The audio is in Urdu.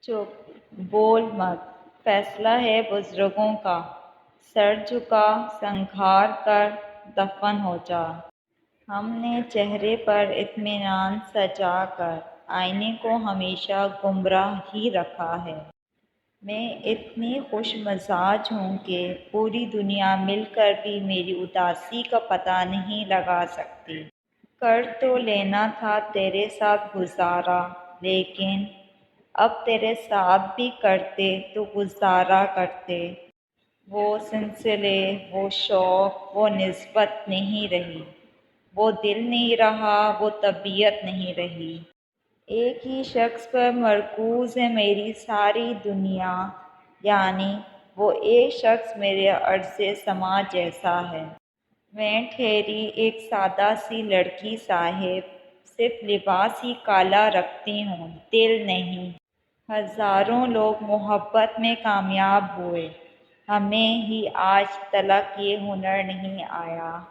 چپ، بول مت، فیصلہ ہے بزرگوں کا، سر جھکا سنگھار کر دفن ہو جا۔ ہم نے چہرے پر اطمینان سجا کر آئینے کو ہمیشہ گمراہ ہی رکھا ہے۔ میں اتنی خوش مزاج ہوں کہ پوری دنیا مل کر بھی میری اداسی کا پتہ نہیں لگا سکتی۔ کر تو لینا تھا تیرے ساتھ گزارا، لیکن اب تیرے ساتھ بھی کرتے تو گزارا کرتے۔ وہ سلسلے، وہ شوق، وہ نسبت نہیں رہی، وہ دل نہیں رہا، وہ طبیعت نہیں رہی۔ ایک ہی شخص پر مرکوز ہے میری ساری دنیا، یعنی وہ ایک شخص میرے عرض سماع جیسا ہے۔ میں ٹھہری ایک سادہ سی لڑکی صاحب، صرف لباس ہی کالا رکھتی ہوں، دل نہیں۔ ہزاروں لوگ محبت میں کامیاب ہوئے، ہمیں ہی آج تلک یہ ہنر نہیں آیا۔